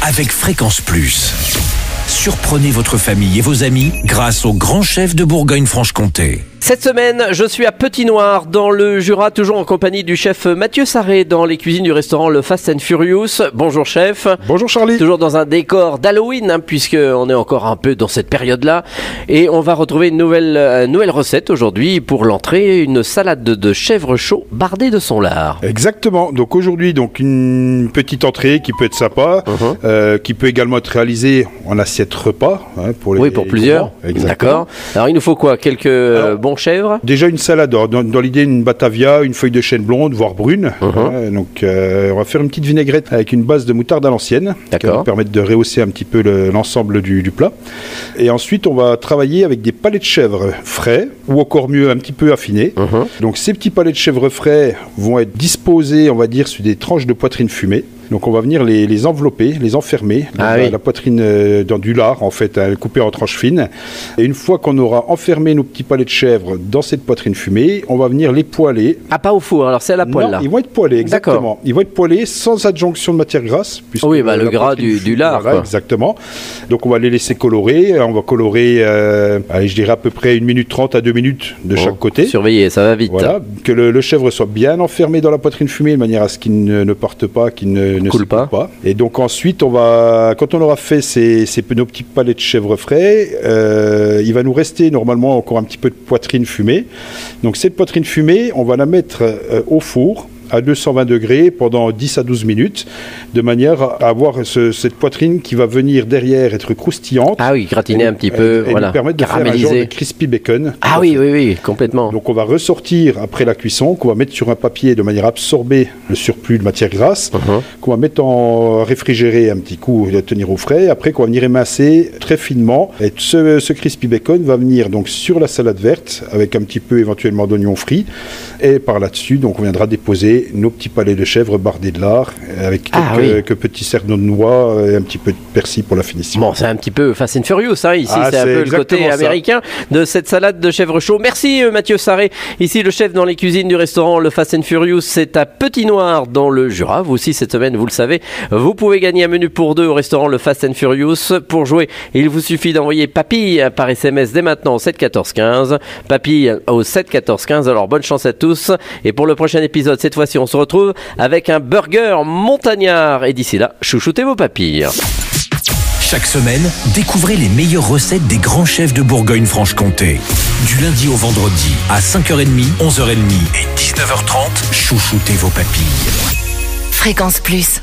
avec Fréquence Plus. Surprenez votre famille et vos amis grâce au grand chef de Bourgogne-Franche-Comté. Cette semaine, je suis à Petit Noir, dans le Jura, toujours en compagnie du chef Mathieu Sarré, dans les cuisines du restaurant Le Fast and Furious. Bonjour chef. Bonjour Charlie. Toujours dans un décor d'Halloween, puisqu'on est encore un peu dans cette période-là. Et on va retrouver une nouvelle recette aujourd'hui pour l'entrée, une salade de chèvre chaud bardée de son lard. Exactement. Donc aujourd'hui, une petite entrée qui peut être sympa, qui peut également être réalisée en assiette repas. Pour plusieurs. D'accord. Alors il nous faut quoi? Quelques bons chèvres. Déjà une salade, dans l'idée une batavia, une feuille de chêne blonde, voire brune. On va faire une petite vinaigrette avec une base de moutarde à l'ancienne, qui va permettre de rehausser un petit peu l'ensemble du plat. Et ensuite on va travailler avec des palais de chèvre frais, ou encore mieux un petit peu affinés. Donc ces petits palais de chèvre frais vont être disposés, on va dire, sur des tranches de poitrine fumée. Donc on va venir les envelopper, les enfermer dans la poitrine, dans du lard en fait, coupé en tranches fines. Et une fois qu'on aura enfermé nos petits palais de chèvre dans cette poitrine fumée, on va venir les poêler. Ah, pas au four, alors c'est à la poêle là. Ils vont être poêlés, exactement. Ils vont être poêlés sans adjonction de matière grasse. Le gras du lard. Voilà, exactement. Donc on va les laisser colorer. On va colorer, je dirais à peu près 1 minute 30 à 2 minutes de chaque côté. Surveillez, ça va vite. Voilà, que le chèvre soit bien enfermé dans la poitrine fumée de manière à ce qu'il ne parte pas, qu'il ne coule pas. Et donc ensuite, quand on aura fait nos petits palais de chèvre frais, il va nous rester normalement encore un petit peu de poitrine fumée. Donc cette poitrine fumée, on va la mettre au four à 220 degrés pendant 10 à 12 minutes, de manière à avoir cette poitrine qui va venir derrière être croustillante. Ah oui, gratiner un petit peu, et nous permettre de faire un genre de crispy bacon. Ah oui, complètement. Donc on va ressortir après la cuisson, qu'on va mettre sur un papier de manière à absorber le surplus de matière grasse, qu'on va mettre en réfrigérer un petit coup et tenir au frais, après qu'on va venir émincer très finement. Et ce crispy bacon va venir donc sur la salade verte, avec un petit peu éventuellement d'oignons frits, et par là-dessus, donc on viendra déposer nos petits palais de chèvre bardés de lard avec quelques petits cerneaux de noix et un petit peu de persil pour la finition. Bon, c'est un petit peu Fast and Furious, ici c'est un peu le côté américain de cette salade de chèvre chaud. Merci Mathieu Sarré, ici le chef dans les cuisines du restaurant Le Fast and Furious, c'est à Petit Noir dans le Jura. Vous aussi cette semaine, vous le savez, vous pouvez gagner un menu pour 2 au restaurant Le Fast and Furious. Pour jouer, il vous suffit d'envoyer papille par SMS dès maintenant au 7 14 15. Papille au 7 14 15. Alors bonne chance à tous. Et pour le prochain épisode, cette fois-ci, on se retrouve avec un burger montagnard. Et d'ici là, chouchoutez vos papilles. Chaque semaine, découvrez les meilleures recettes des grands chefs de Bourgogne-Franche-Comté. Du lundi au vendredi, à 5h30, 11h30 et 19h30, chouchoutez vos papilles. Fréquence Plus.